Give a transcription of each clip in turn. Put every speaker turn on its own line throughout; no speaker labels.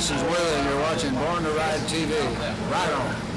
this is Willie, and you're watching Born to Ride TV. Right on.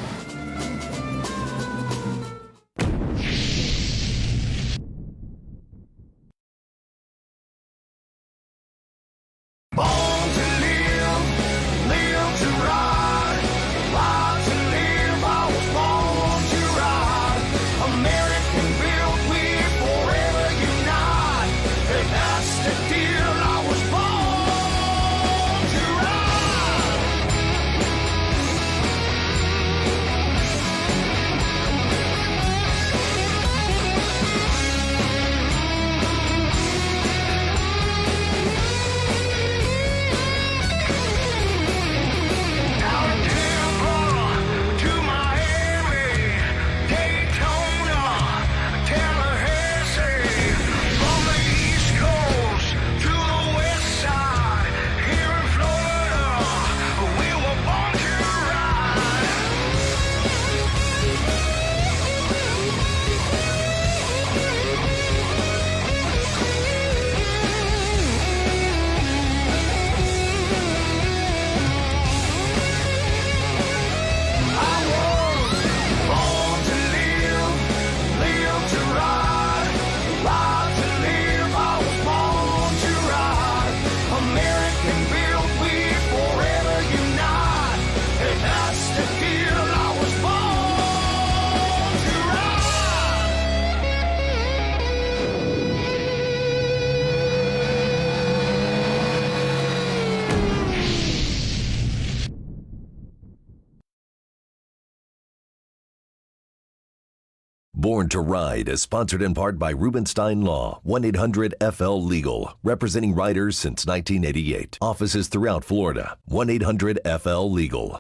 Born to Ride is sponsored in part by Rubenstein Law, 1-800-FL-LEGAL, representing riders since 1988. Offices throughout Florida, 1-800-FL-LEGAL.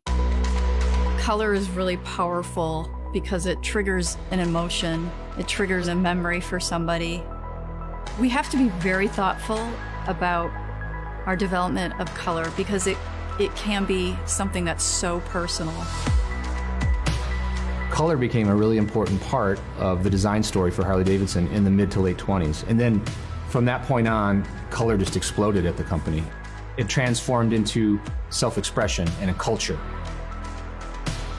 Color is really powerful because it triggers an emotion. It triggers a memory for somebody. We have to be very thoughtful about our development of color because it can be something that's so personal.
Color became a really important part of the design story for Harley-Davidson in the mid to late 20s. And then from that point on, color just exploded at the company. It transformed into self-expression and a culture.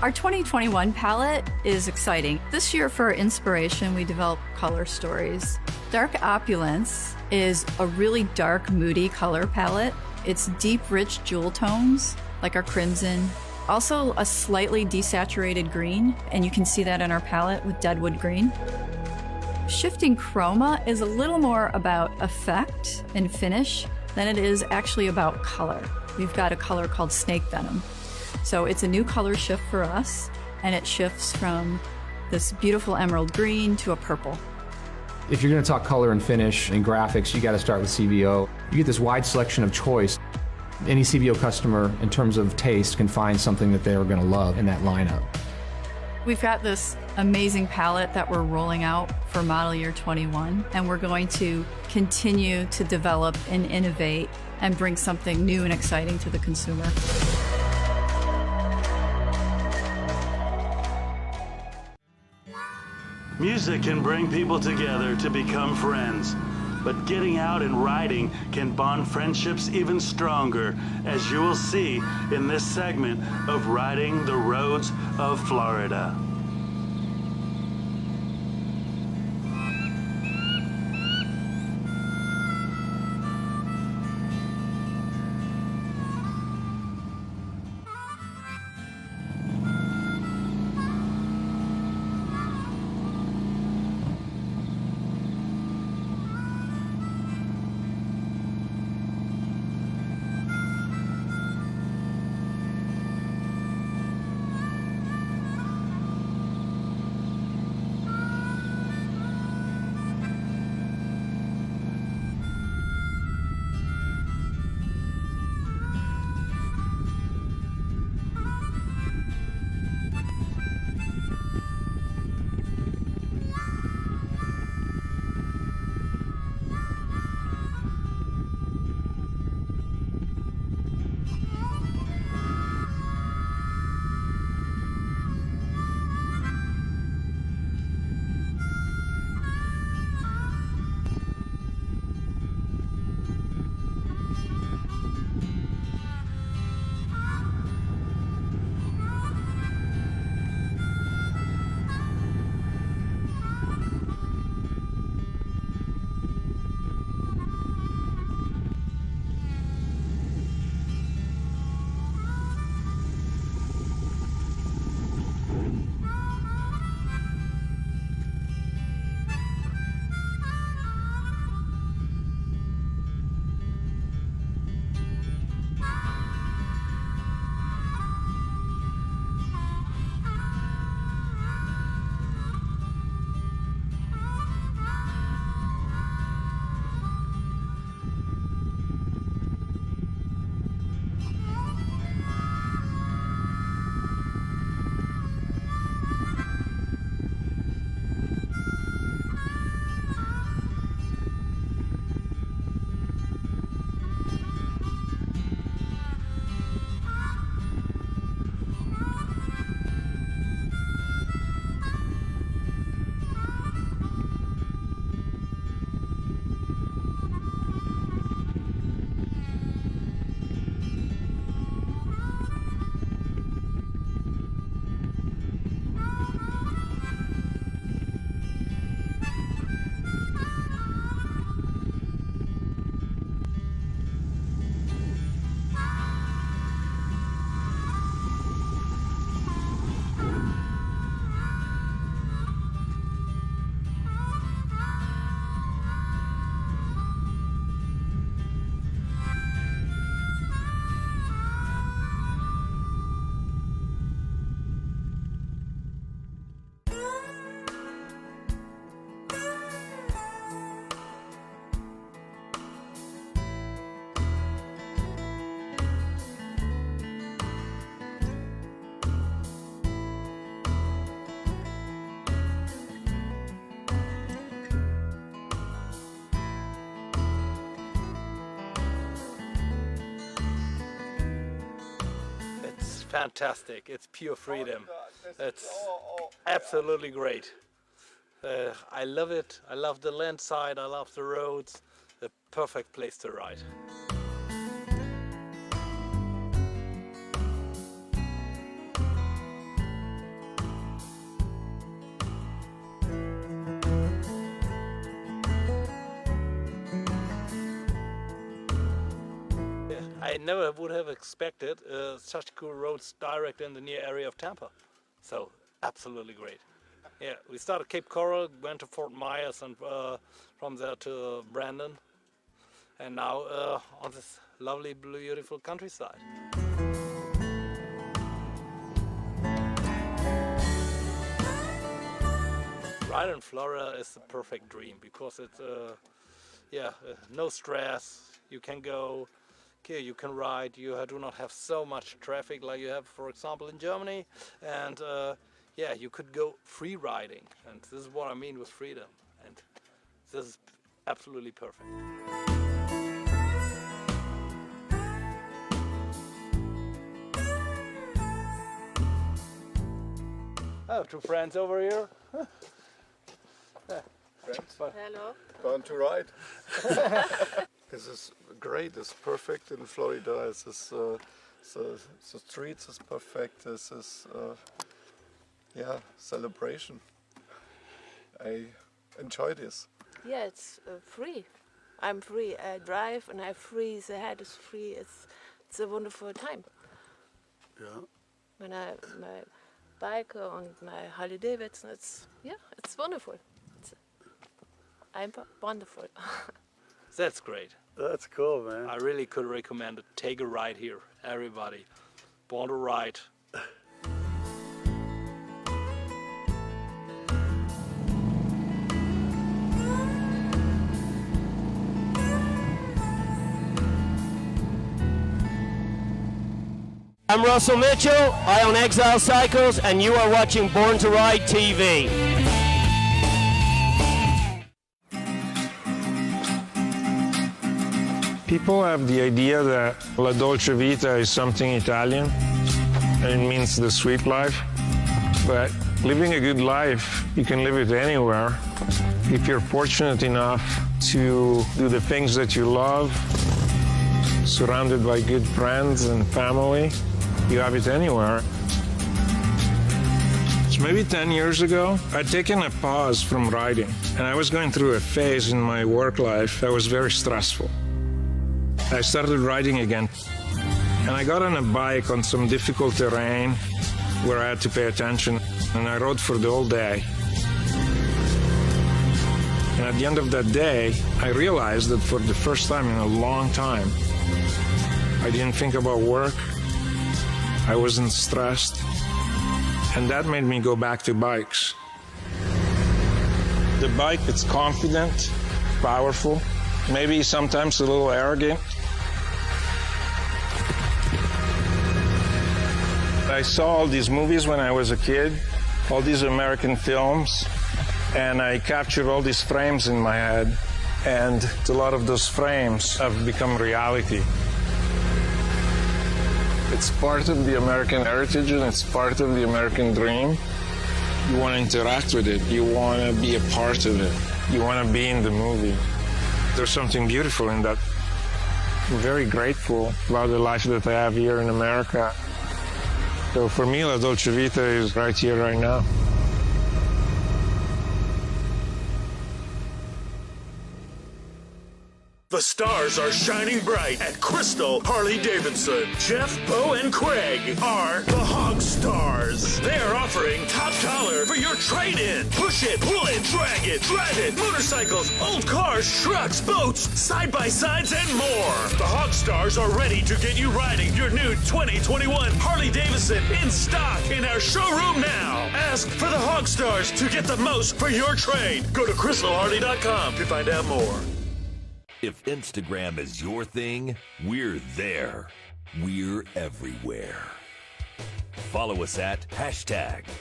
Our 2021 palette is exciting. This year for our inspiration, we developed color stories. Dark Opulence is a really dark, moody color palette. It's deep, rich jewel tones, like our crimson. Also a slightly desaturated green, and you can see that in our palette with Deadwood Green. Shifting chroma is a little more about effect and finish than it is actually about color. We've got a color called Snake Venom. So it's a new color shift for us, and it shifts from this beautiful emerald green to a purple.
If you're going to talk color and finish and graphics, you got to start with CVO. You get this wide selection of choice. Any CVO customer, in terms of taste, can find something that they're going to love in that lineup.
We've got this amazing palette that we're rolling out for model year 21, and we're going to continue to develop and innovate and bring something new and exciting to the consumer.
Music can bring people together to become friends. But getting out and riding can bond friendships even stronger, as you will see in this segment of Riding the Roads of Florida.
fantastic. It's pure freedom. It's absolutely great. I love it. I love the landside. I love the roads. The perfect place to ride. I never would have expected such cool roads direct in the near area of Tampa. So, absolutely great. Yeah, we started Cape Coral, went to Fort Myers, and from there to Brandon. And now on this lovely, beautiful countryside. Ride in Florida is the perfect dream because it's, no stress. You can go. Here you can ride, you do not have so much traffic like you have, for example, in Germany. And you could go free riding. And this is what I mean with freedom. And this is absolutely perfect. I have two friends over here.
Friends?
Hello.
Born to ride. This is great. It's perfect in Florida. The streets is perfect. This is celebration. I enjoy this.
Yeah, it's free. I'm free. I drive and I'm free. The head is free. It's a wonderful time.
Yeah.
When I my bike and my Harley Davidson, it's wonderful. I'm wonderful.
That's great.
That's cool, man.
I really could recommend it. Take a ride here, everybody. Born to ride.
I'm Russell Mitchell, I own Exile Cycles, and you are watching Born to Ride TV.
People have the idea that La Dolce Vita is something Italian, and it means the sweet life. But living a good life, you can live it anywhere. If you're fortunate enough to do the things that you love, surrounded by good friends and family, you have it anywhere. So maybe 10 years ago, I'd taken a pause from riding, and I was going through a phase in my work life that was very stressful. I started riding again, and I got on a bike on some difficult terrain where I had to pay attention, and I rode for the whole day. And at the end of that day, I realized that for the first time in a long time, I didn't think about work, I wasn't stressed, and that made me go back to bikes. The bike, it's confident, powerful, maybe sometimes a little arrogant. I saw all these movies when I was a kid, all these American films, and I captured all these frames in my head, and a lot of those frames have become reality. It's part of the American heritage and it's part of the American dream. You want to interact with it. You want to be a part of it. You want to be in the movie. There's something beautiful in that. I'm very grateful about the life that I have here in America. So for me, La Dolce Vita is right here, right now.
The stars are shining bright at Crystal Harley-Davidson. Jeff, Bo, and Craig are the Hog Stars. They are offering top dollar for your trade-in. Push it, pull it, drag it, drive it, motorcycles, old cars, trucks, boats, side-by-sides, and more. The Hog Stars are ready to get you riding your new 2021 Harley-Davidson in stock in our showroom now. Ask for the Hog Stars to get the most for your trade. Go to crystalharley.com to find out more.
If Instagram is your thing, we're there. We're everywhere. Follow us at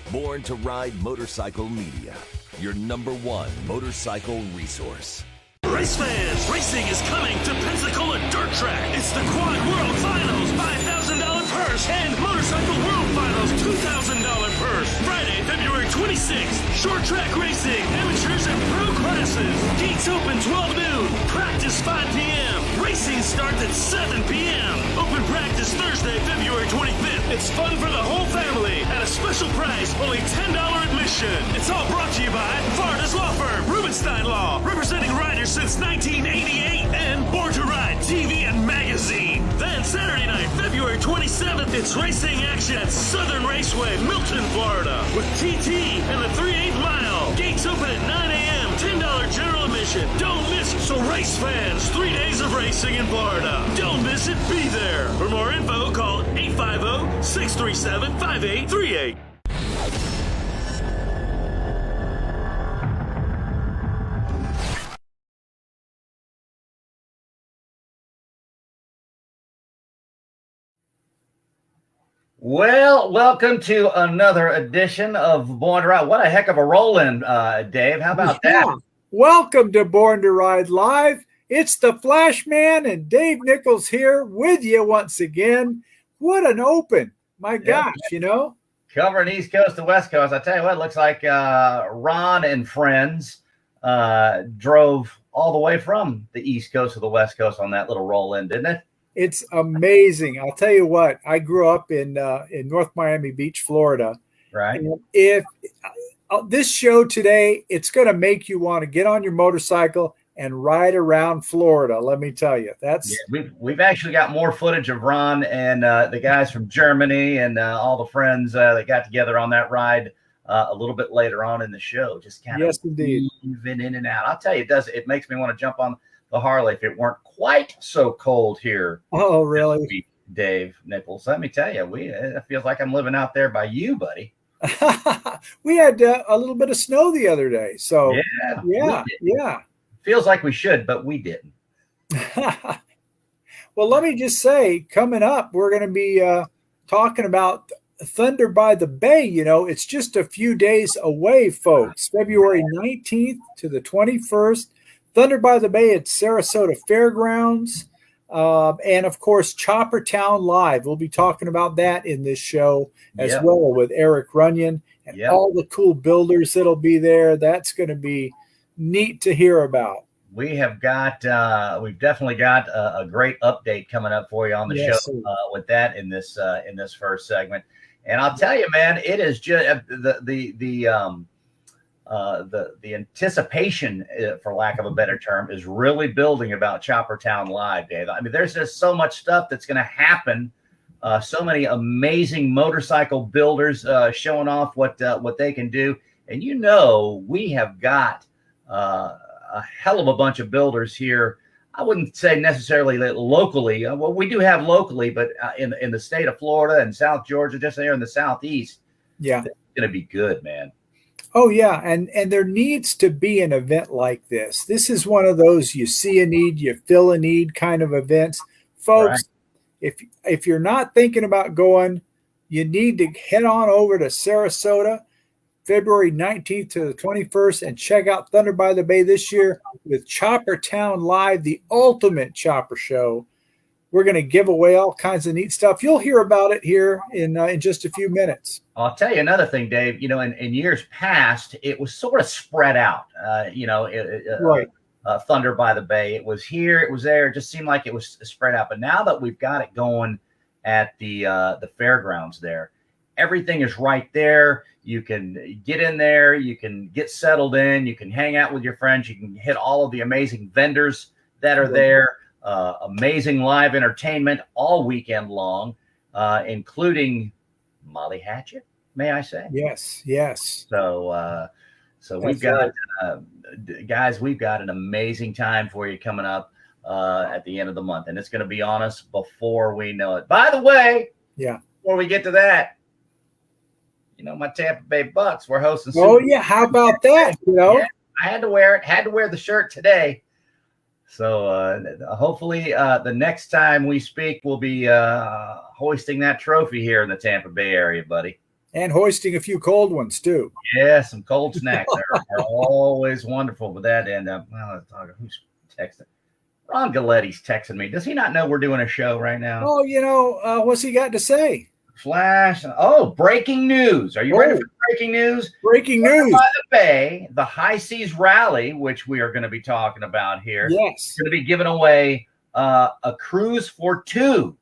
#Born to Ride Motorcycle Media, your #1 motorcycle resource.
Race fans, racing is coming to Pensacola Dirt Track. It's the Quad World Finals, $5,000 purse. purse and Motorcycle World Finals $2,000 purse. Friday, February 26th. Short track racing, amateurs and pro classes. Gates open 12 noon. Practice 5 p.m. Racing starts at 7 p.m. Open practice Thursday, February 25th. It's fun for the whole family at a special price, only $10 admission. It's all brought to you by Florida's law firm, Rubenstein Law, representing riders since 1988, and Born to Ride TV and magazine. Then Saturday night, February 27th, it's racing action at Southern Raceway, Milton, Florida, with TT and the 3/8 mile. Gates open at 9 a.m. $10 general admission. Don't miss. So race fans, 3 days of racing in Florida. Don't miss it. Be there. For more info, call 850-637-5838.
Well, welcome to another edition of Born to Ride. What a heck of a roll-in, Dave. How about that?
Welcome to Born to Ride Live. It's the Flash Man and Dave Nichols here with you once again. What an open. My gosh, you know.
Covering East Coast to West Coast. I tell you what, it looks like Ron and friends drove all the way from the East Coast to the West Coast on that little roll-in, didn't it?
It's amazing. I'll tell you what, I grew up in North Miami Beach, Florida.
Right.
And if this show today, it's going to make you want to get on your motorcycle and ride around Florida. Let me tell you,
we've actually got more footage of Ron and the guys from Germany and all the friends that got together on that ride a little bit later on in the show. Just kind of moving in and out. I'll tell you, it makes me want to jump on the Harley if it weren't quite so cold here.
Oh, really?
Dave Nichols. Let me tell you, it feels like I'm living out there by you, buddy.
We had a little bit of snow the other day. So, yeah.
Feels like we should, but we didn't.
Well, let me just say, coming up, we're going to be talking about Thunder by the Bay. You know, it's just a few days away, folks. February 19th to the 21st. Thunder by the Bay at Sarasota Fairgrounds. And, of course, Choppertown Live. We'll be talking about that in this show as well with Eric Runyon and all the cool builders that'll be there. That's going to be neat to hear about.
We've definitely got a great update coming up for you on the show with that in this first segment. And I'll tell you, man, it is just the anticipation, for lack of a better term, is really building about Choppertown Live, Dave. I mean, there's just so much stuff that's going to happen. So many amazing motorcycle builders showing off what they can do. And we have got a hell of a bunch of builders here. I wouldn't say necessarily locally. Well, we do have locally, but in the state of Florida and South Georgia, just there in the Southeast, it's going to be good, man.
Oh, yeah. And there needs to be an event like this. This is one of those you see a need, you fill a need kind of events. Folks, if you're not thinking about going, you need to head on over to Sarasota, February 19th to the 21st, and check out Thunder by the Bay this year with Choppertown Live, the ultimate chopper show. We're going to give away all kinds of neat stuff. You'll hear about it here in just a few minutes.
I'll tell you another thing, Dave. In years past, it was sort of spread out. Thunder by the Bay. It was here, it was there. It just seemed like it was spread out. But now that we've got it going at the fairgrounds there, everything is right there. You can get in there. You can get settled in. You can hang out with your friends. You can hit all of the amazing vendors that are there. Amazing live entertainment all weekend long, including Molly Hatchet, may I say?
Yes.
So we've got, guys, we've got an amazing time for you coming up at the end of the month, and it's going to be on us before we know it. By the way, before we get to that, my Tampa Bay Bucks, we're hosting.
Oh, yeah. How about that?
I had to wear it. Had to wear the shirt today. So hopefully the next time we speak, we'll be hoisting that trophy here in the Tampa Bay area, buddy.
And hoisting a few cold ones, too.
Yeah, some cold snacks are always wonderful with that. And who's texting? Ron Galetti's texting me. Does he not know we're doing a show right now?
Oh, what's he got to say?
Flash. Oh, breaking news. Are you ready for breaking news?
Breaking news.
By the Bay, the High Seas Rally, which we are going to be talking about here,
yes,
going to be giving away a cruise for 2.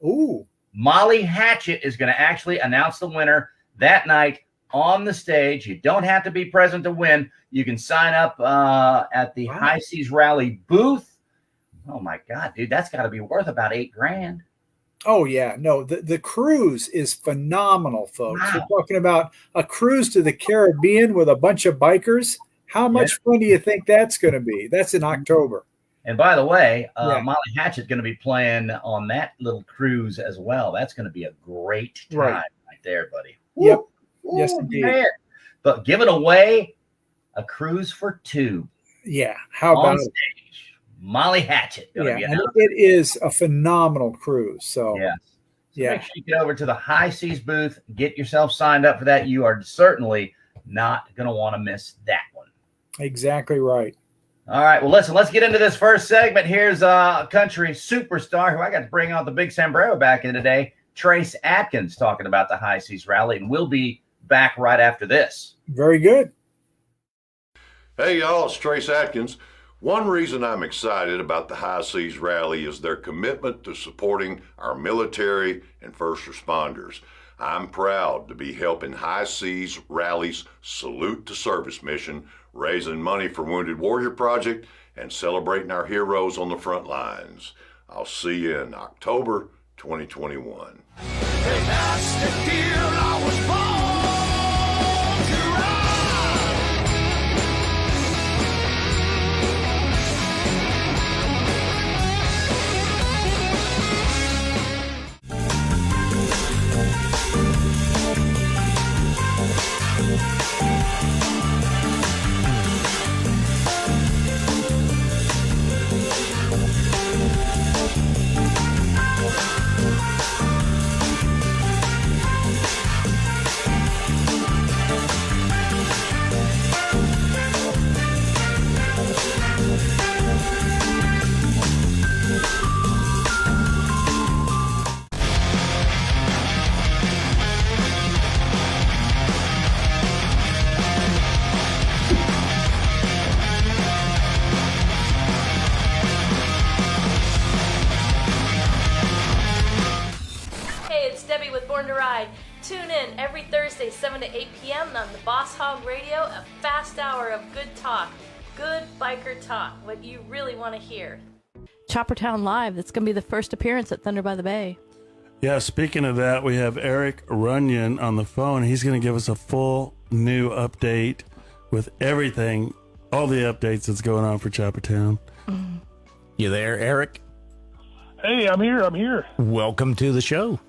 Ooh.
Molly Hatchet is going to actually announce the winner that night on the stage. You don't have to be present to win. You can sign up at the High Seas Rally booth. Oh my God, dude, that's got to be worth about $8,000.
Oh yeah, no, the cruise is phenomenal, folks.
Wow.
We're talking about a cruise to the Caribbean with a bunch of bikers. How much fun do you think that's going to be? That's in October.
And by the way, Molly Hatchet's going to be playing on that little cruise as well. That's going to be a great time right there, buddy.
Yep.
Ooh,
yes, indeed.
Man. But giving away a cruise for 2.
Yeah. How about
stage? Molly Hatchet.
Yeah, and it is a phenomenal cruise. So
make sure you get over to the High Seas booth, get yourself signed up for that. You are certainly not going to want to miss that one.
Exactly right.
All right. Well, listen, let's get into this first segment. Here's a country superstar who I got to bring out the big sombrero back in today, Trace Atkins, talking about the High Seas Rally, and we'll be back right after this.
Very good.
Hey, y'all, it's Trace Atkins. One reason I'm excited about the High Seas Rally is their commitment to supporting our military and first responders. I'm proud to be helping High Seas Rally's Salute to Service mission, raising money for Wounded Warrior Project, and celebrating our heroes on the front lines. I'll see you in October 2021.
Hey, that's the deal. I was born to ride.
Tune in every Thursday, 7 to 8 p.m. on the Boss Hog Radio, a fast hour of good talk. Good biker talk, what you really want to hear.
Choppertown Live, that's going to be the first appearance at Thunder by the Bay.
Yeah, speaking of that, we have Eric Runyon on the phone. He's going to give us a full new update with everything, all the updates that's going on for Choppertown.
You there, Eric?
Hey, I'm here.
Welcome to the show.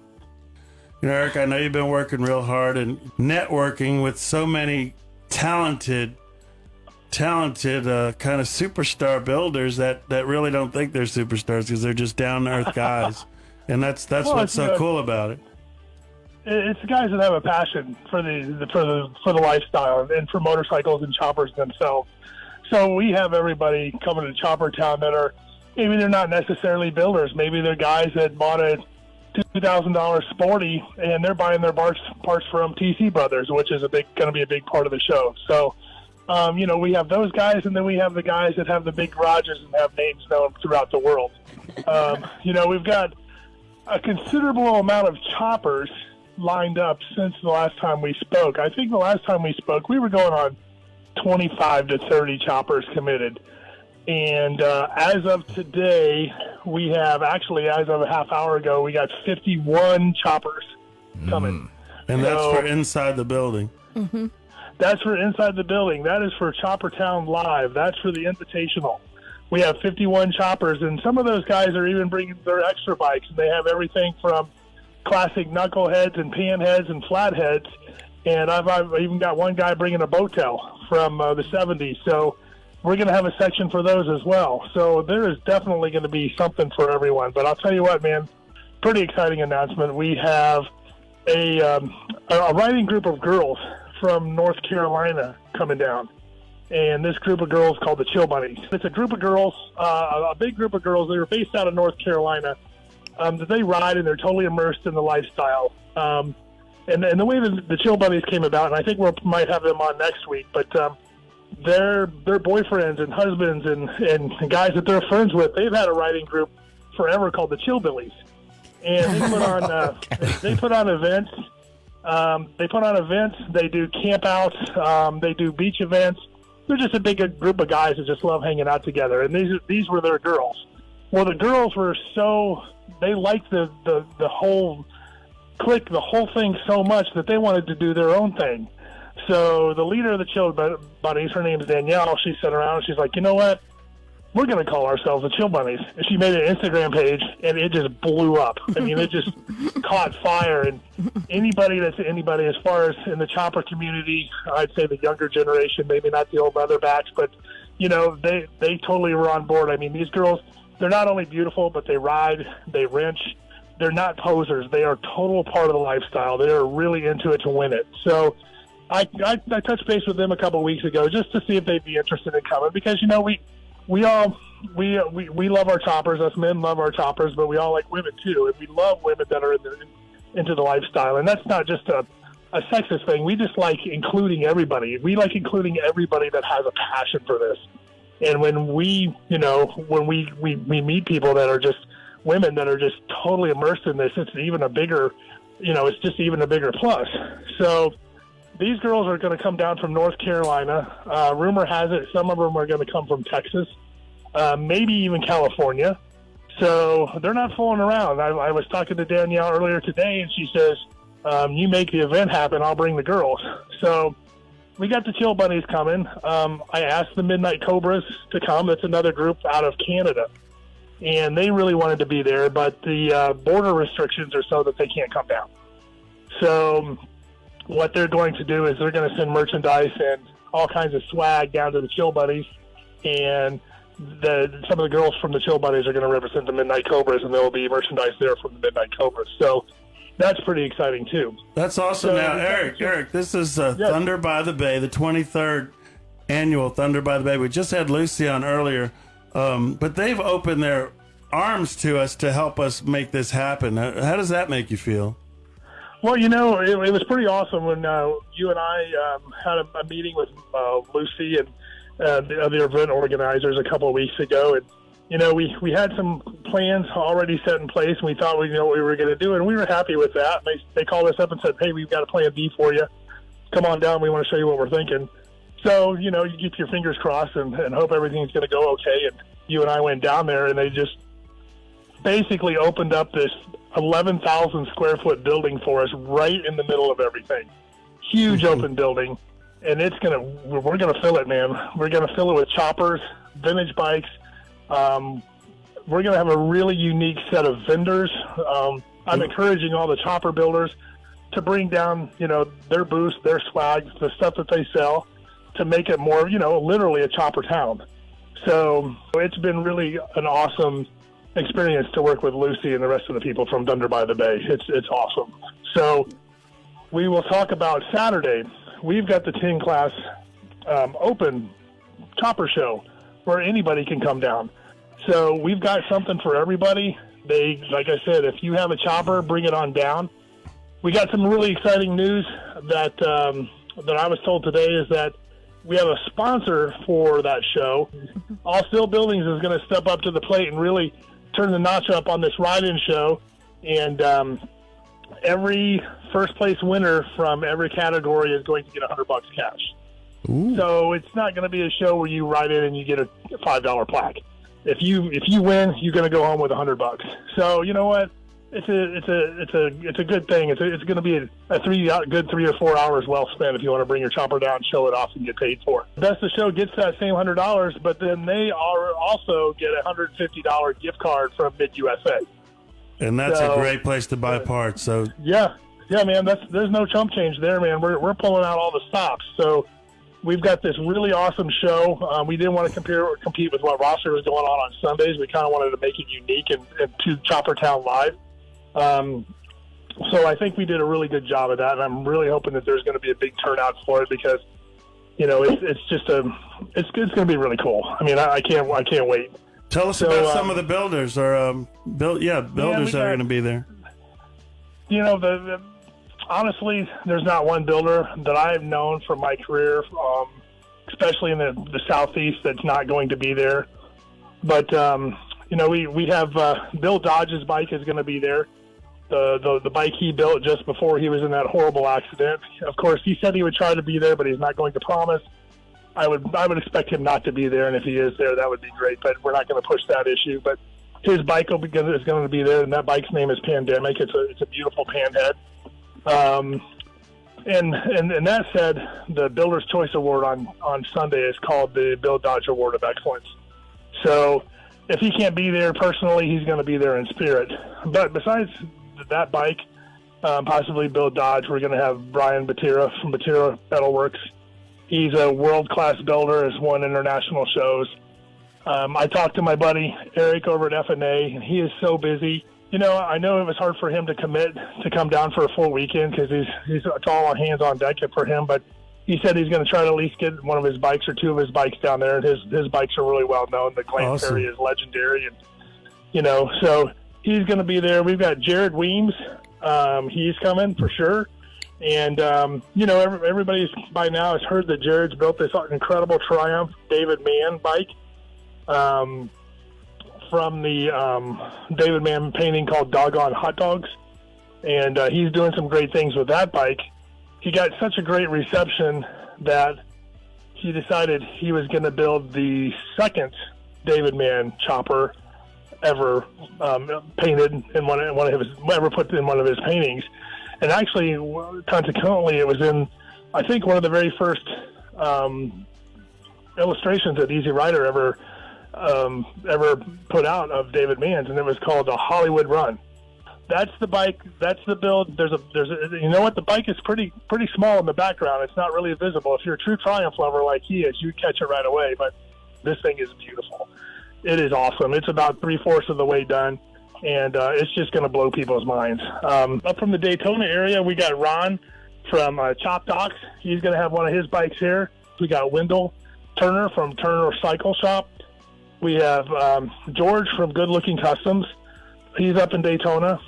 You know, Eric, I know you've been working real hard and networking with so many talented kind of superstar builders that really don't think they're superstars because they're just down-to-earth guys. And that's what's so cool about it.
It's the guys that have a passion for the lifestyle and for motorcycles and choppers themselves. So we have everybody coming to Choppertown that are, maybe they're not necessarily builders. Maybe they're guys that bought a $2,000 Sporty and they're buying their parts from TC Brothers, which is going to be a big part of the show. So, we have those guys, and then we have the guys that have the big garages and have names known throughout the world. We've got a considerable amount of choppers lined up since the last time we spoke. I think the last time we spoke, we were going on 25 to 30 choppers committed. And as of today, we have actually, as of a half hour ago, we got 51 choppers coming.
And that's for inside the building.
Mm-hmm.
That's for inside the building. That is for Choppertown Live. That's for the Invitational. We have 51 choppers, and some of those guys are even bringing their extra bikes. They have everything from classic knuckleheads and panheads and flatheads. And I've even got one guy bringing a boattail from the 70s. So we're going to have a section for those as well. So there is definitely going to be something for everyone. But I'll tell you what, man, pretty exciting announcement. We have a riding group of girls from North Carolina coming down. and this group of girls called the Chill Bunnies. It's a group of girls, a big group of girls. They were based out of North Carolina. That they ride, and they're totally immersed in the lifestyle. And the way that the Chill Bunnies came about, and I think we might have them on next week, but their boyfriends and husbands and guys that they're friends with, they've had a riding group forever called the Chillbillies. And they put on they put on events. They do camp outs. They do beach events. They're just a big group of guys that just love hanging out together. And these were their girls. Well, the girls were they liked the whole clique, the whole thing so much that they wanted to do their own thing. So the leader of the Chill Bunnies, her name's Danielle, she sat around and she's like, you know what? We're going to call ourselves the Chill Bunnies. And she made an Instagram page, and it just blew up. I mean, it just caught fire. And anybody as far as in the chopper community, I'd say the younger generation, maybe not the old leatherbacks, but, they totally were on board. I mean, these girls, they're not only beautiful, but they ride, they wrench. They're not posers. They are a total part of the lifestyle. They are really into it to win it. So I touched base with them a couple of weeks ago just to see if they'd be interested in coming because, we love our choppers. Us men love our choppers, but we all like women too, and we love women that are into the lifestyle. And that's not just a sexist thing. We just like including everybody. We like including everybody that has a passion for this. And when we meet people that are just women that are just totally immersed in this, it's even a bigger, it's just even a bigger plus. So these girls are going to come down from North Carolina. Rumor has it some of them are going to come from Texas, maybe even California. So they're not fooling around. I was talking to Danielle earlier today, and she says, you make the event happen, I'll bring the girls. So we got the Chill Bunnies coming. I asked the Midnight Cobras to come. That's another group out of Canada. And they really wanted to be there, but the border restrictions are so that they can't come down. So what they're going to do is they're going to send merchandise and all kinds of swag down to the Chill Bunnies, and some of the girls from the Chill Bunnies are going to represent the Midnight Cobras, and there will be merchandise there from the Midnight Cobras. So that's pretty exciting too.
That's awesome. So, now, Eric, this is Thunder by the Bay, the 23rd annual Thunder by the Bay. We just had Lucy on earlier, but they've opened their arms to us to help us make this happen. How does that make you feel?
Well, it was pretty awesome when you and I had a meeting with Lucy and the other event organizers a couple of weeks ago. And, we had some plans already set in place, and we thought we knew what we were going to do, and we were happy with that. They called us up and said, hey, we've got a plan B for you. Come on down. We want to show you what we're thinking. So, you keep your fingers crossed and hope everything's going to go okay. And you and I went down there, and they just basically opened up this 11,000 square foot building for us right in the middle of everything. Huge open building, and we're gonna fill it, man. We're gonna fill it with choppers, vintage bikes. We're gonna have a really unique set of vendors. I'm encouraging all the chopper builders to bring down, their booths, their swag, the stuff that they sell, to make it more, literally a chopper town. So it's been really an awesome experience to work with Lucy and the rest of the people from Thunder by the Bay. It's awesome. So we will talk about Saturday. We've got the 10 class open chopper show where anybody can come down. So we've got something for everybody. Like I said, if you have a chopper, bring it on down. We got some really exciting news that I was told today is that we have a sponsor for that show. All Steel Buildings is going to step up to the plate and really turn the notch up on this ride-in show, and every first place winner from every category is going to get $100 cash. Ooh. So it's not going to be a show where you ride in and you get a $5 plaque. If you win, you're going to go home with $100. So you know what? It's a good thing. It's going to be a good 3 or 4 hours well spent if you want to bring your chopper down, show it off, and get paid for it. Best of Show gets that same $100, but then they also get a $150 gift card from Mid-USA.
And that's a great place to buy parts. So
yeah, man. There's no chump change there, man. We're pulling out all the stops. So we've got this really awesome show. We didn't want to compete with what roster was going on Sundays. We kind of wanted to make it unique and to Choppertown Live. So I think we did a really good job of that, and I'm really hoping that there's going to be a big turnout for it because, it's just it's going to be really cool. I mean, I can't wait.
Tell us about some of the builders or builders that are going to be there.
Honestly, there's not one builder that I've known from my career, especially in the Southeast, that's not going to be there. But we have Bill Dodge's bike is going to be there. The bike he built just before he was in that horrible accident. Of course, he said he would try to be there, but he's not going to promise. I would expect him not to be there, and if he is there, that would be great. But we're not going to push that issue. But his bike is going to be there, and that bike's name is Pandemic. It's a beautiful panhead. And that said, the Builder's Choice Award on Sunday is called the Bill Dodge Award of Excellence. So if he can't be there personally, he's going to be there in spirit. But besides that bike, possibly Bill Dodge, we're going to have Brian Batira from Batira Metalworks. He's a world-class builder, has won international shows. I talked to my buddy Eric over at F&A, and he is so busy. I know it was hard for him to commit to come down for a full weekend because it's all hands on deck for him. But he said he's going to try to at least get one of his bikes or two of his bikes down there. And his bikes are really well known. The Glen Ferry is legendary, and so he's going to be there. We've got Jared Weems. He's coming for sure. And everybody by now has heard that Jared's built this incredible Triumph David Mann bike. From the David Mann painting called Doggone Hot Dogs. And he's doing some great things with that bike. He got such a great reception that he decided he was going to build the second David Mann chopper ever painted in one of his, ever put in one of his paintings. And actually, consequently, it was in, I think, one of the very first illustrations that Easy Rider ever put out of David Mann's, and it was called the Hollywood Run. That's the bike. That's the build. There's a the bike is pretty small in the background. It's not really visible. If you're a true Triumph lover like he is, you catch it right away. But this thing is beautiful. It is awesome. It's about 3/4 of the way done, and it's just going to blow people's minds. Up from the Daytona area, we got Ron from Chop Docs. He's going to have one of his bikes here. We got Wendell Turner from Turner Cycle Shop. We have George from Good Looking Customs. He's up in Daytona.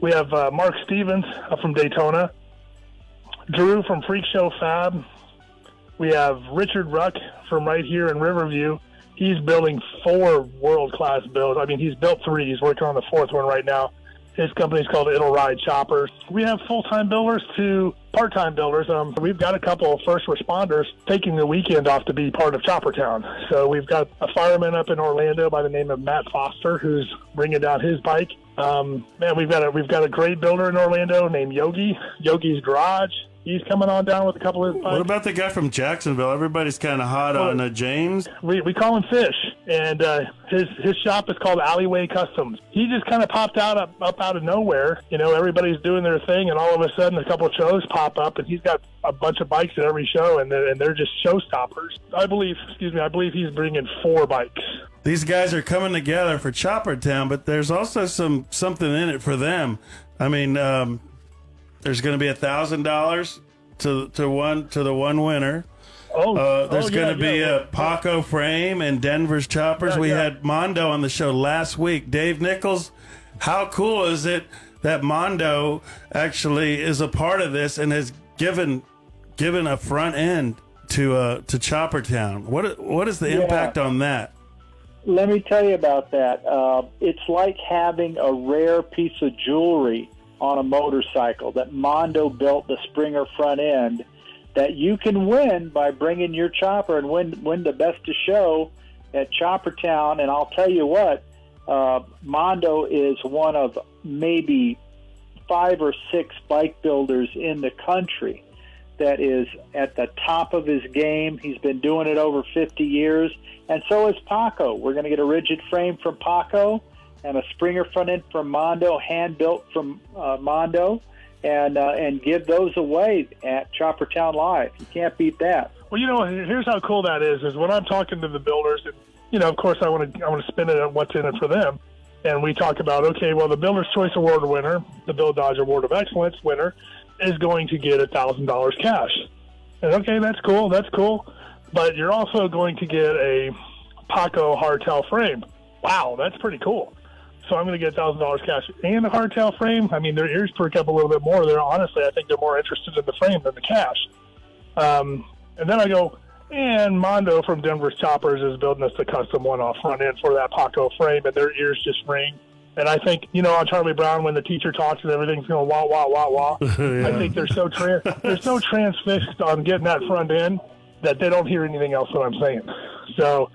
We have Mark Stevens up from Daytona. Drew from Freak Show Fab. We have Richard Ruck from right here in Riverview. He's building 4 world-class builds. I mean, he's built 3. He's working on the 4th one right now. His company's called It'll Ride Choppers. We have full-time builders to part-time builders. We've got a couple of first responders taking the weekend off to be part of Choppertown. So we've got a fireman up in Orlando by the name of Matt Foster who's bringing down his bike. We've got a great builder in Orlando named Yogi. Yogi's Garage. He's coming on down with a couple of his bikes.
What about the guy from Jacksonville? Everybody's kind of hot on James.
We call him Fish, and his shop is called Alleyway Customs. He just kind of popped out up out of nowhere. Everybody's doing their thing, and all of a sudden a couple of shows pop up, and he's got a bunch of bikes at every show, and they're just showstoppers. I believe he's bringing 4 bikes.
These guys are coming together for Choppertown, but there's also something in it for them. I mean, there's going to be $1,000 to the one winner. There's going to be a Paco frame and Denver's choppers. We had Mondo on the show last week. Dave Nichols, how cool is it that Mondo actually is a part of this and has given a front end to Choppertown? What is the impact on that?
Let me tell you about that. It's like having a rare piece of jewelry on a motorcycle that Mondo built, the Springer front end, that you can win by bringing your chopper and win the best of show at Choppertown. And I'll tell you what, Mondo is one of maybe 5 or 6 bike builders in the country that is at the top of his game. He's been doing it over 50 years, and so is Paco. We're going to get a rigid frame from Paco and a Springer front end from Mondo, hand-built from Mondo, and give those away at Choppertown Live. You can't beat that.
Well, here's how cool that is when I'm talking to the builders, and, of course I want to spin it on what's in it for them. And we talk about, the Builder's Choice Award winner, the Bill Dodge Award of Excellence winner, is going to get $1,000 cash. And okay, that's cool. That's cool. But you're also going to get a Paco hardtail frame. Wow, that's pretty cool. So I'm going to get $1,000 cash and a hardtail frame. I mean, their ears perk up a little bit more. They're honestly, I think they're more interested in the frame than the cash. And then I go, and Mondo from Denver's Choppers is building us a custom one-off front end for that Paco frame, and their ears just ring. And I think, on Charlie Brown, when the teacher talks and everything's going wah, wah, wah, wah,
Yeah.
I think they're so transfixed on getting that front end that they don't hear anything else that I'm saying. So,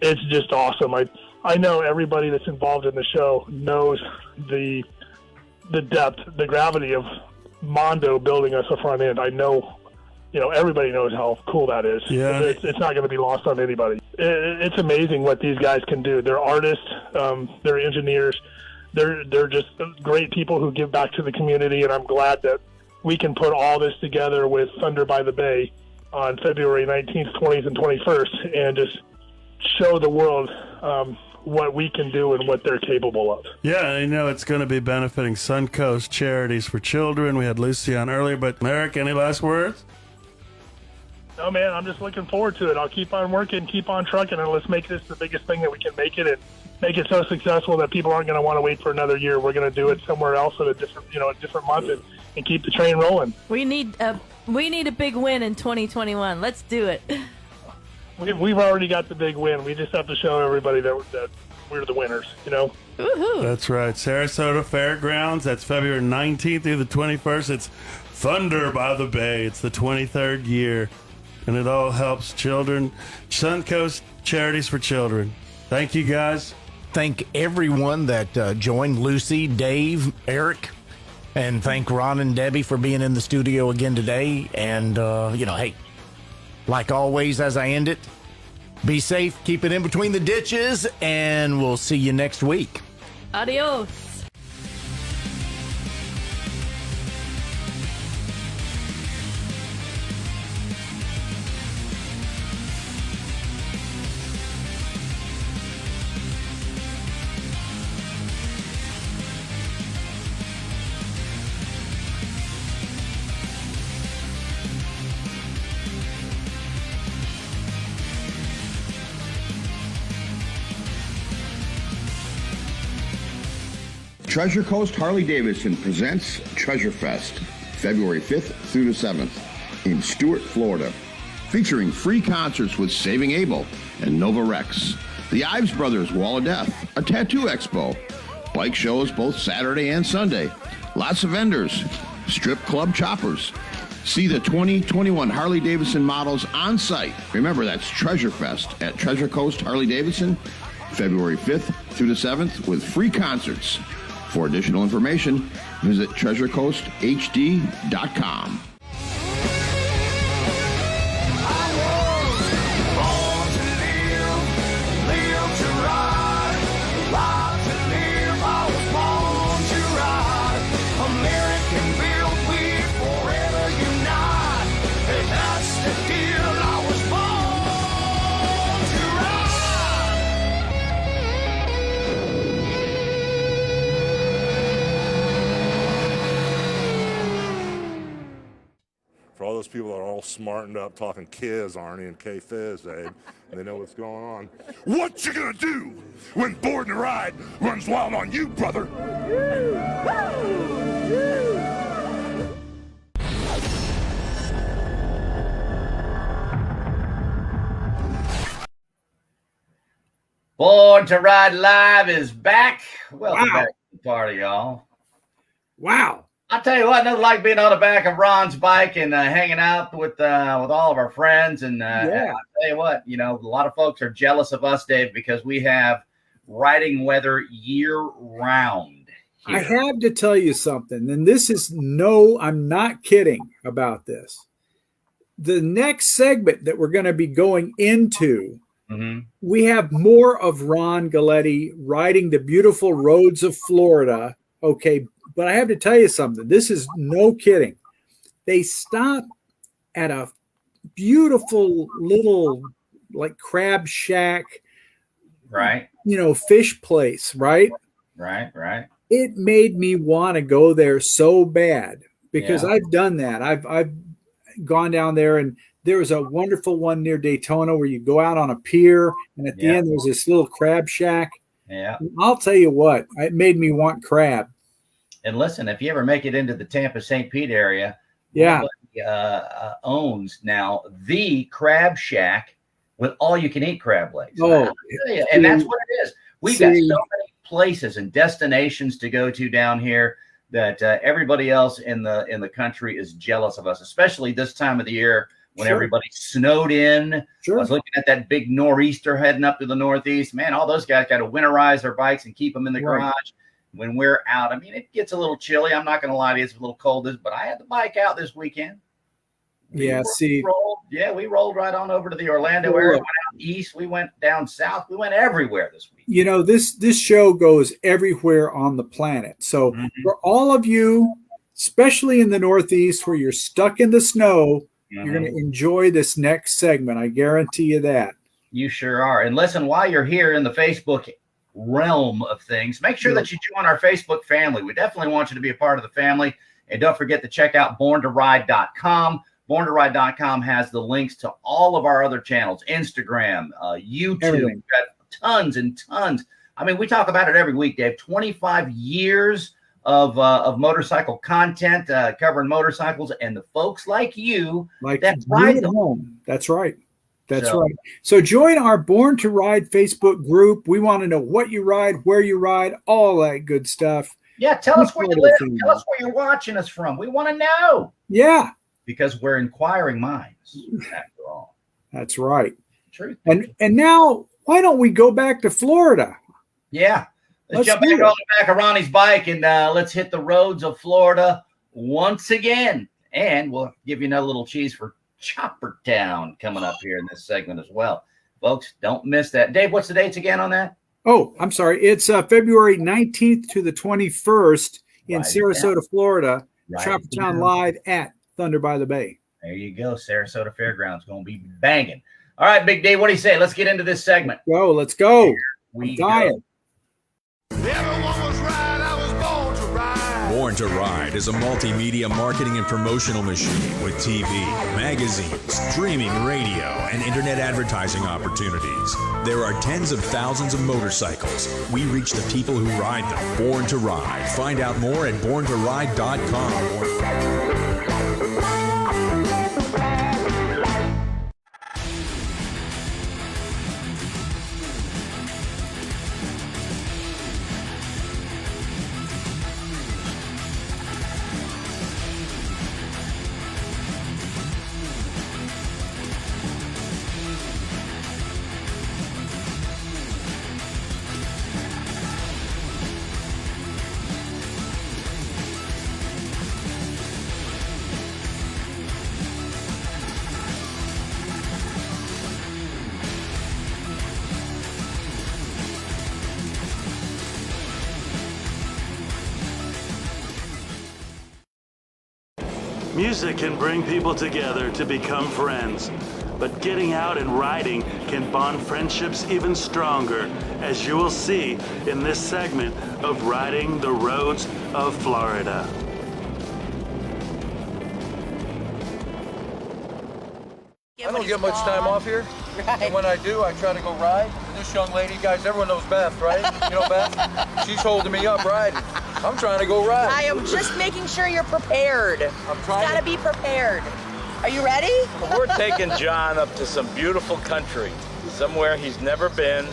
it's just awesome. I know everybody that's involved in the show knows the depth, the gravity of Mondo building us a front end. I know, everybody knows how cool that is.
Yeah.
It's not going to be lost on anybody. It's amazing what these guys can do. They're artists, they're engineers, they're just great people who give back to the community, and I'm glad that we can put all this together with Thunder by the Bay on February 19th, 20th, and 21st, and just show the world what we can do and what they're capable of.
Yeah, it's going to be benefiting Suncoast Charities for Children. We had Lucy on earlier, but Eric, any last words?
No, man, I'm just looking forward to it. I'll keep on working, keep on trucking, and let's make this the biggest thing that we can make it, and make it so successful that people aren't going to want to wait for another year. We're going to do it somewhere else at a different month, and keep the train rolling.
We need a big win in 2021. Let's do it.
We've already got the big win. We just have to show everybody that we're the winners,
Woohoo.
That's right. Sarasota Fairgrounds. That's February 19th through the 21st. It's Thunder by the Bay. It's the 23rd year, and it all helps children. Suncoast Charities for Children. Thank you, guys.
Thank everyone that joined, Lucy, Dave, Eric, and thank Ron and Debbie for being in the studio again today. And, hey, like always, as I end it, be safe, keep it in between the ditches, and we'll see you next week.
Adios.
Treasure Coast Harley-Davidson presents Treasure Fest, February 5th through the 7th in Stuart, Florida, featuring free concerts with Saving Abel and Nova Rex, the Ives Brothers Wall of Death, a tattoo expo, bike shows both Saturday and Sunday, lots of vendors, strip club choppers. See the 2021 Harley-Davidson models on site. Remember, that's Treasure Fest at Treasure Coast Harley-Davidson, February 5th through the 7th with free concerts. For additional information, visit treasurecoasthd.com.
For all those people that are all smartened up talking Kiz, Arnie, and K-Fizz, Abe, and they know what's going on. What you gonna do when Board and Ride runs wild on you, brother?
Born to Ride Live is back. Welcome back to the party, y'all.
Wow.
I'll tell you what, nothing like being on the back of Ron's bike and hanging out with all of our friends. And I'll tell you what, a lot of folks are jealous of us, Dave, because we have riding weather year round here.
I have to tell you something, and this is I'm not kidding about this. The next segment that we're going to be going into, we have more of Ron Galletti riding the beautiful roads of Florida. Okay, but I have to tell you something. This is no kidding. They stop at a beautiful little like crab shack,
right?
Fish place, right?
Right.
It made me want to go there so bad because I've done that. gone down there, and there was a wonderful one near Daytona where you go out on a pier, and at the end there's this little crab shack.
Yeah.
I'll tell you what, it made me want crab.
And listen, if you ever make it into the Tampa St. Pete area,
yeah,
owns now the Crab Shack with all you can eat crab legs.
Oh,
and that's what it is. We've got so many places and destinations to go to down here that everybody else in the country is jealous of us, especially this time of the year when everybody's snowed in. I was looking at that big nor'easter heading up to the northeast. Man, all those guys got to winterize their bikes and keep them in the garage. When we're out, I mean, it gets a little chilly. I'm not going to lie to you, it's a little cold, but I had the bike out this weekend. We rolled right on over to the Orlando area. We went out east. We went down south. We went everywhere this week.
You know, this show goes everywhere on the planet. So for all of you, especially in the Northeast where you're stuck in the snow, you're going to enjoy this next segment. I guarantee you that.
You sure are. And listen, while you're here in the Facebook realm of things, make sure that you join our Facebook family. We definitely want you to be a part of the family. And don't forget to check out borntoride.com. Borntoride.com has the links to all of our other channels, Instagram, YouTube. We've got tons and tons. I mean, we talk about it every week, Dave. 25 years of motorcycle content, covering motorcycles and the folks like you that ride them.
Home. That's right. That's right. So join our Born to Ride Facebook group. We want to know what you ride, where you ride, all that good stuff.
Yeah, tell us where you live. Tell us where you're watching us from. We want to know.
Yeah.
Because we're inquiring minds, after all.
That's right.
Truth.
And now, why don't we go back to Florida?
Yeah. Let's jump back on the back of Ronnie's bike and let's hit the roads of Florida once again. And we'll give you another little cheese for Choppertown coming up here in this segment as well. Folks, don't miss that. Dave, what's the dates again on that?
Oh, I'm sorry. It's February 19th to the 21st in Sarasota, Florida. Choppertown live at Thunder by the Bay.
There you go. Sarasota Fairgrounds going to be banging. All right, Big D, what do you say? Let's get into this segment.
Let's go.
We
dying.
Born to Ride is a multimedia marketing and promotional machine with TV, magazines, streaming radio, and internet advertising opportunities. There are tens of thousands of motorcycles. We reach the people who ride them. Born to Ride. Find out more at borntoride.com.
Music can bring people together to become friends, but getting out and riding can bond friendships even stronger, as you will see in this segment of Riding the Roads of Florida.
I don't get much time off here, and when I do, I try to go ride. This young lady, guys, everyone knows Beth, right? You know Beth? She's holding me up riding. I'm trying to go ride.
I am just making sure you're prepared.
I'm trying.
You gotta be prepared. Are you ready?
We're taking John up to some beautiful country, somewhere he's never been,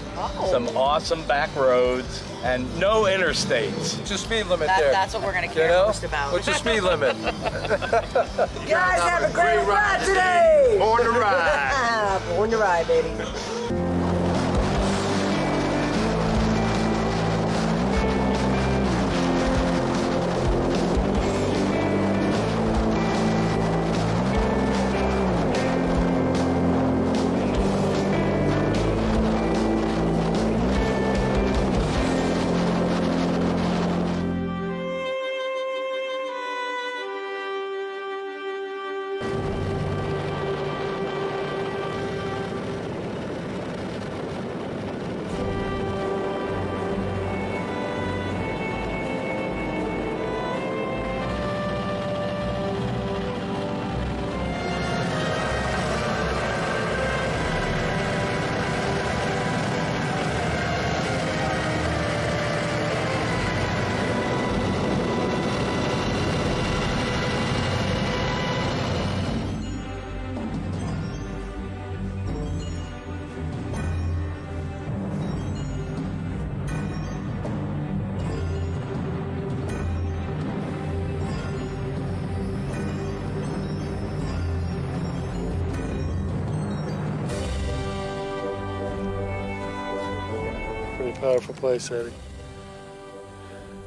some awesome back roads, and no interstates.
What's the speed limit there?
That's what we're gonna care most about.
What's the speed limit?
You guys have a great ride today.
Born to ride.
Born to ride, baby.
powerful place, Eddie.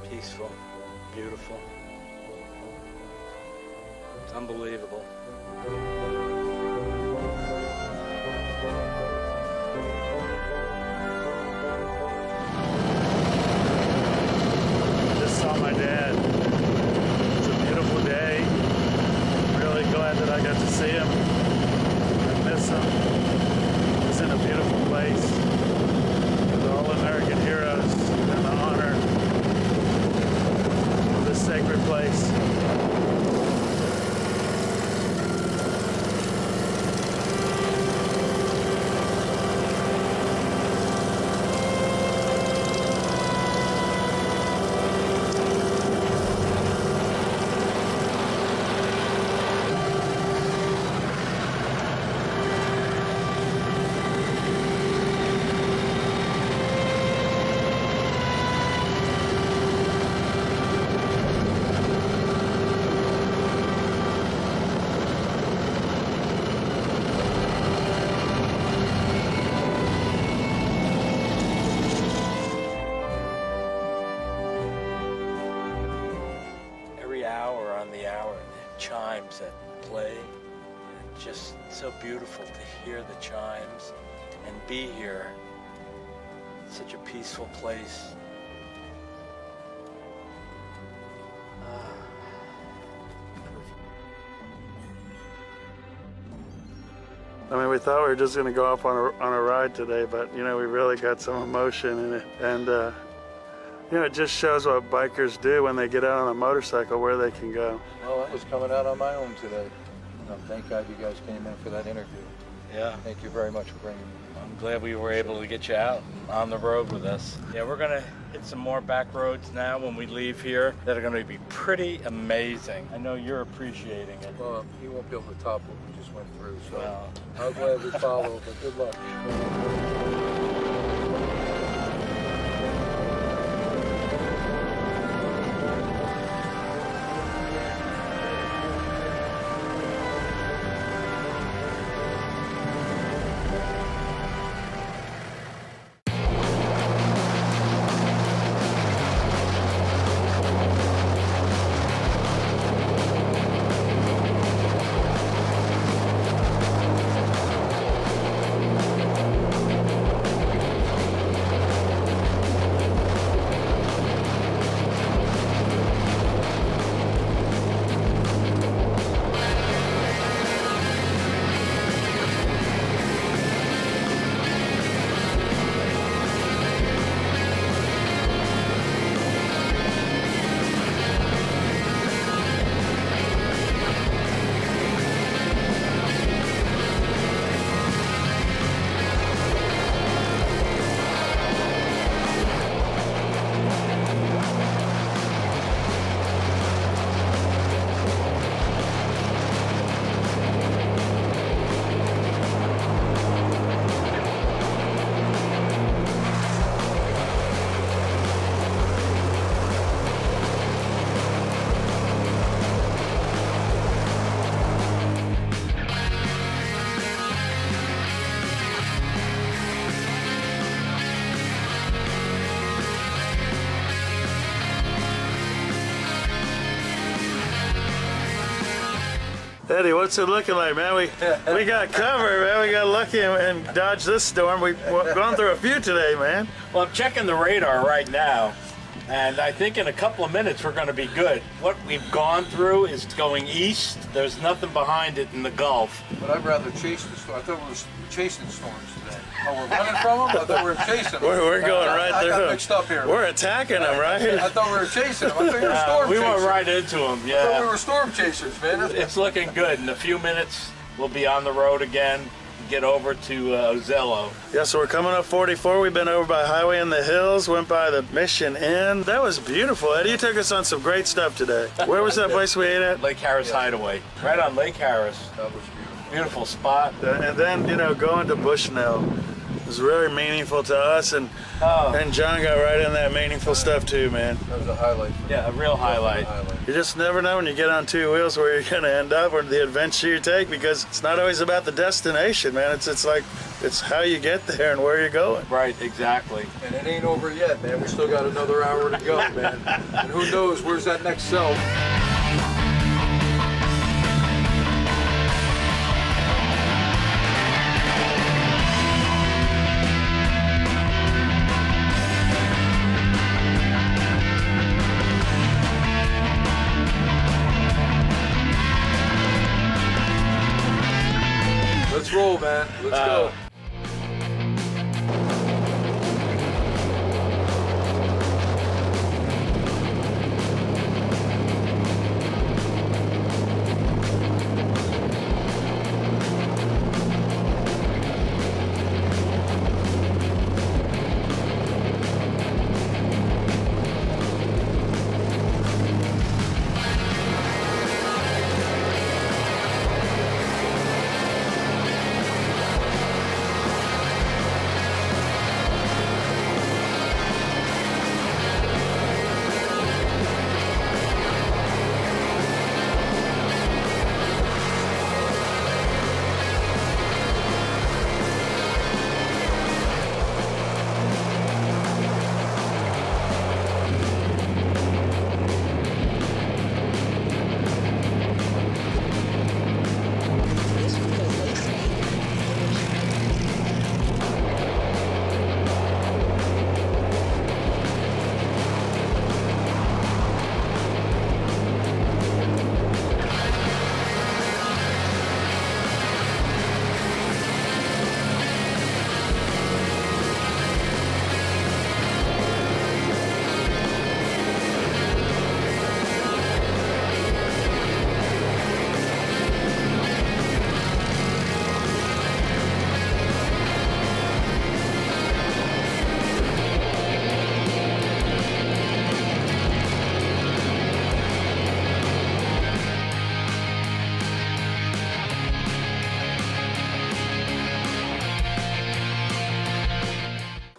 Peaceful, beautiful. It's unbelievable.
Just saw my dad. It's a beautiful day. Really glad that I got to see him. I miss him. He's in a beautiful place with all American heroes and the honor of this sacred place.
Chimes that play, and just so beautiful to hear the chimes and be here. It's such a peaceful place.
I mean, we thought we were just going to go off on a ride today, but, you know, we really got some emotion in it. And, you know, it just shows what bikers do when they get out on a motorcycle, where they can go.
Well, I was coming out on my own today. Thank God you guys came in for that interview.
Yeah.
Thank you very much for bringing me.
I'm glad we were able to get you out on the road with us. Yeah, we're going to hit some more back roads now when we leave here that are going to be pretty amazing. I know you're appreciating it.
Well, you won't be able to top what we just went through, so I'm glad we followed, but good luck.
Eddie, what's it looking like, man? We got covered, man. We got lucky and dodged this storm. We've gone through a few today, man.
Well, I'm checking the radar right now, and I think in a couple of minutes we're going to be good. What we've gone through is going east. There's nothing behind it in the Gulf.
But I'd rather chase the storm. I thought we were chasing storms today. Oh, we're running from them? I thought we were chasing them.
We're going right through them.
I got mixed up here.
We're attacking them, right?
I thought we were chasing them. I thought we were storm
we
chasers.
went right into them, yeah.
I thought we were storm chasers, man.
It's looking good. In a few minutes, we'll be on the road again, get over to Ozello.
Yeah, so we're coming up 44. We've been over by Highway in the Hills, went by the Mission Inn. That was beautiful. Eddie, you took us on some great stuff today. Where was that place we ate at?
Lake Harris Hideaway. Right on Lake Harris.
That was beautiful.
Beautiful spot.
And then, you know, going to Bushnell. was very meaningful to us, and John got right in that meaningful stuff too, man.
That was a highlight.
Yeah, a real highlight.
You just never know when you get on two wheels where you're gonna end up, or the adventure you take, because it's not always about the destination, man. It's how you get there and where you're going.
Right, exactly.
And it ain't over yet, man. We still got another hour to go, man. And who knows, where's that next cell? Let's roll, man. Let's go.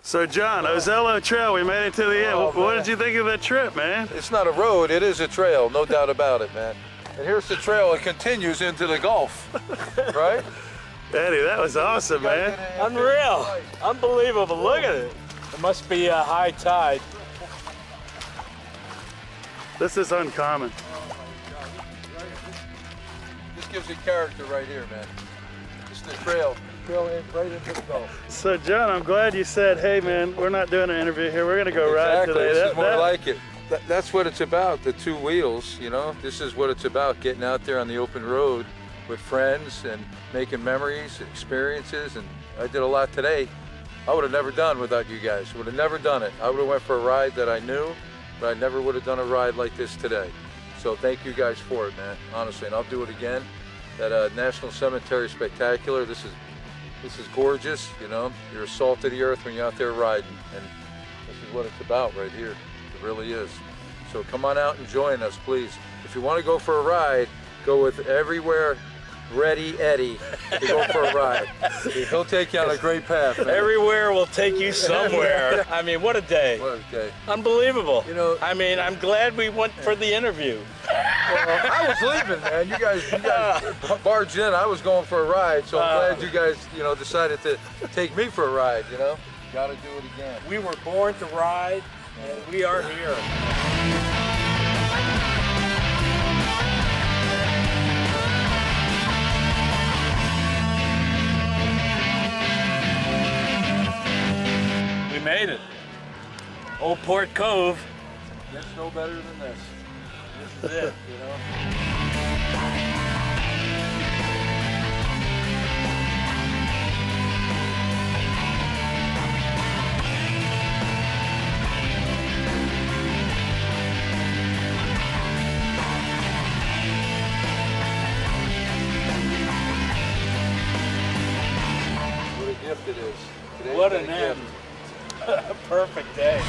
So John, Ozello Trail, we made it to the end. What did you think of that trip, man?
It's not a road, it is a trail, no doubt about it, man. And here's the trail, it continues into the Gulf, right?
Eddie, that was awesome, man.
Unreal. Unbelievable. Look at it. It must be a high tide.
This is uncommon.
This gives it character right here, man. It's the trail right into the Gulf.
So John, I'm glad you said, hey man, we're not doing an interview here. We're gonna go ride today.
This is more like it. That's what it's about, the two wheels, you know? This is what it's about, getting out there on the open road with friends and making memories, experiences, and I did a lot today. I would have never done without you guys. Would have never done it. I would have went for a ride that I knew, but I never would have done a ride like this today. So thank you guys for it, man, honestly, and I'll do it again. That National Cemetery Spectacular, this is gorgeous, you know? You're salt of the earth when you're out there riding, and this is what it's about right here. It really is. So come on out and join us, please. If you want to go for a ride, go with Everywhere Ready Eddie to go for a ride. He'll take you on a great path, man.
Everywhere will take you somewhere. I mean, what a day.
What a day.
Unbelievable.
You know,
I mean, I'm glad we went for the interview.
Well, I was leaving, man. You guys barged in. I was going for a ride, so I'm glad you guys, decided to take me for a ride, Got to do it again.
We were born to ride, and we are here. We made it. Old Port Cove.
Gets no better than this. This is it, What a gift it is. Today's
What an end. A perfect day.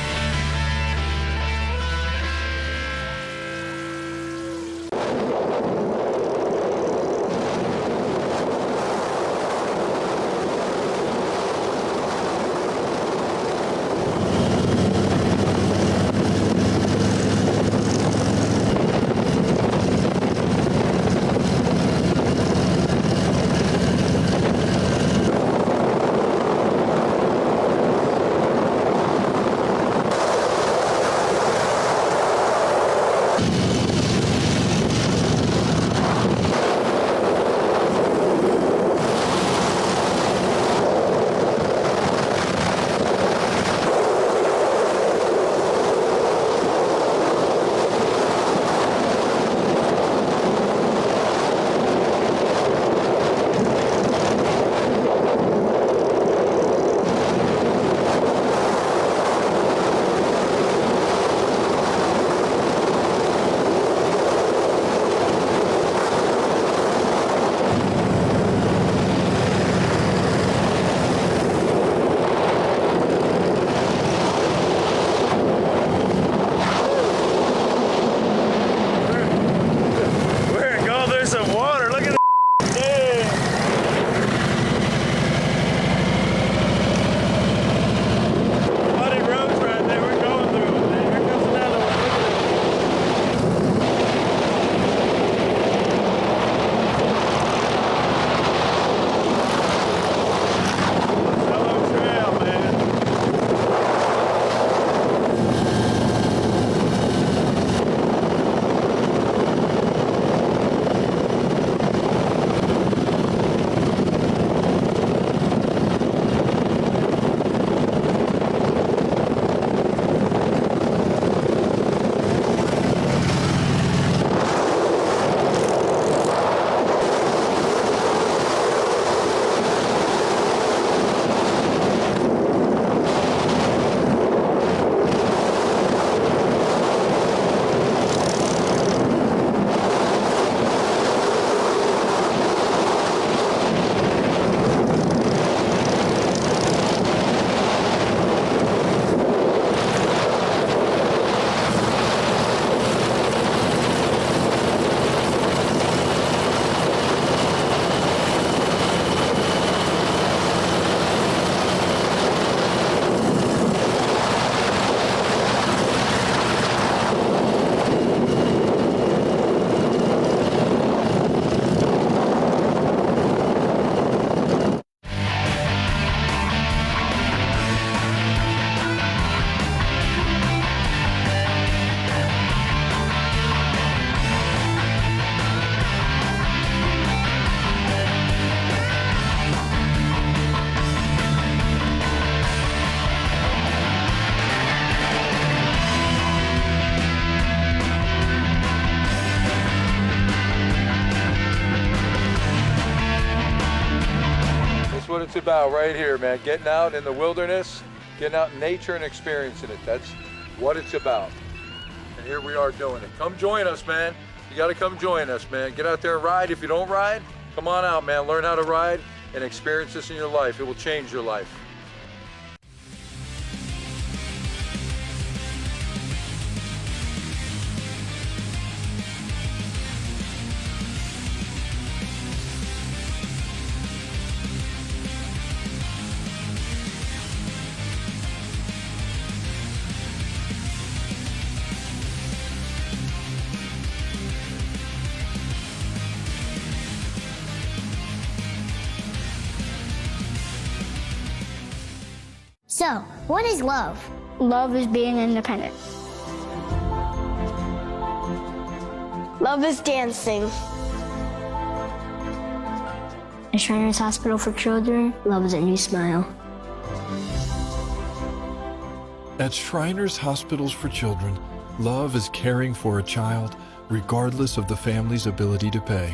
That's what it's about right here, man. Getting out in the wilderness, getting out in nature and experiencing it. That's what it's about. And here we are doing it. Come join us, man. You got to come join us, man. Get out there and ride. If you don't ride, come on out, man. Learn how to ride and experience this in your life. It will change your life.
So, what is love? Love is being independent. Love is dancing. At Shriners Hospital for Children, love is a new smile.
At Shriners Hospitals for Children, love is caring for a child regardless of the family's ability to pay.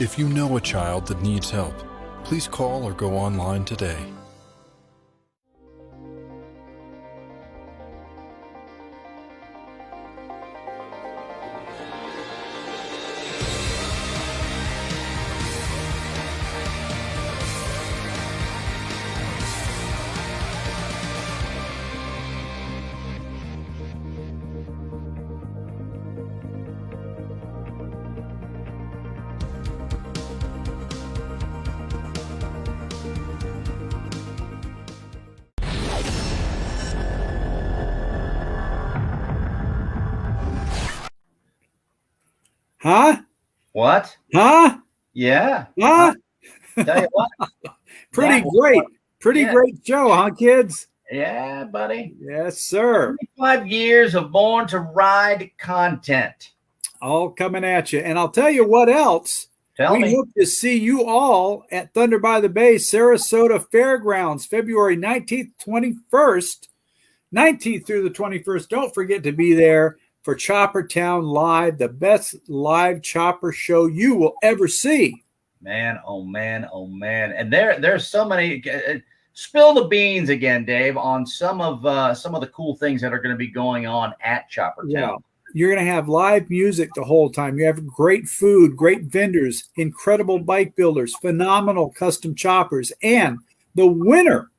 If you know a child that needs help, please call or go online today.
Huh?
What?
Huh?
Yeah.
Huh?
Tell you what.
Pretty
That was
great.
fun.
Pretty
Yeah.
great show, huh, kids?
Yeah, buddy.
Yes, sir.
25 years of Born to Ride content.
All coming at you. And I'll tell you what else.
Tell
we
me.
hope to see you all at Thunder by the Bay, Sarasota Fairgrounds, February 19th, 21st. 19th through the 21st. Don't forget to be there for Choppertown Live, the best live chopper show you will ever see.
Man, oh man, oh man. And there's so many. Spill the beans again, Dave, on some of the cool things that are going to be going on at Choppertown.
Yeah. You're going to have live music the whole time. You have great food, great vendors, incredible bike builders, phenomenal custom choppers. And the winner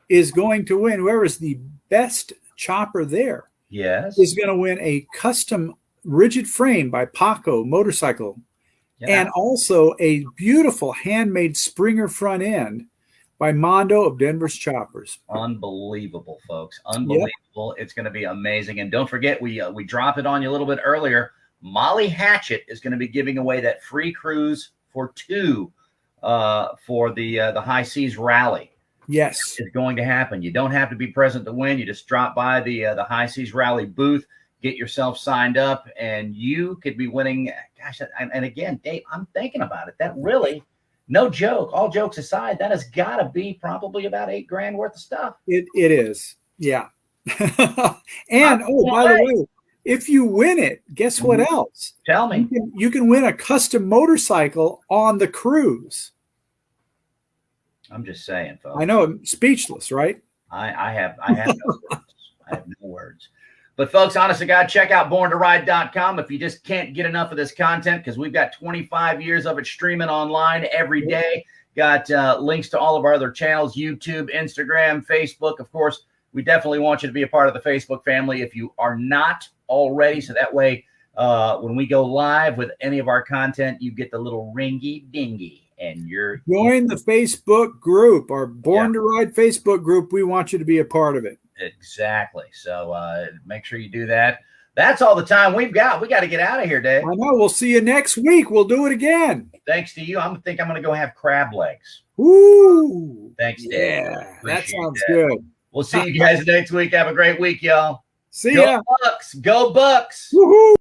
is going to win. Whoever's the best chopper there
Yes.
is going to win a custom rigid frame by Paco Motorcycle.
Yeah.
And also a beautiful handmade Springer front end by Mondo of Denver's Choppers.
Unbelievable, folks. Unbelievable. It's going to be amazing. And don't forget, we dropped it on you a little bit earlier. Molly Hatchet is going to be giving away that free cruise for two for the High Seas Rally.
Yes.
It's going to happen. You don't have to be present to win. You just drop by the High Seas Rally booth, get yourself signed up, and you could be winning. Gosh, and again, Dave, I'm thinking about it. That really, no joke, all jokes aside, that has got to be probably about $8,000 worth of stuff.
It is. Yeah. And, by the way, if you win it, guess what else?
Tell me.
You can win a custom motorcycle on the cruise.
I'm just saying, folks.
I know, I'm speechless, right?
I have no words. I have no words. But folks, honest to God, check out borntoride.com if you just can't get enough of this content, because we've got 25 years of it streaming online every day. Got links to all of our other channels, YouTube, Instagram, Facebook. Of course, we definitely want you to be a part of the Facebook family if you are not already. So that way, when we go live with any of our content, you get the little ringy dingy. And you're
join the Facebook group, our Born to Ride Facebook group. We want you to be a part of it.
Exactly. So make sure you do that. That's all the time we've got. We got to get out of here, Dave.
I know. We'll see you next week. We'll do it again.
Thanks to you. I think I'm going to go have crab legs.
Ooh.
Thanks, Dave.
Yeah, that sounds
that.
good.
We'll see you guys next week. Have a great week, y'all.
See
Go
ya.
Bucks. Go Bucks.
Woohoo.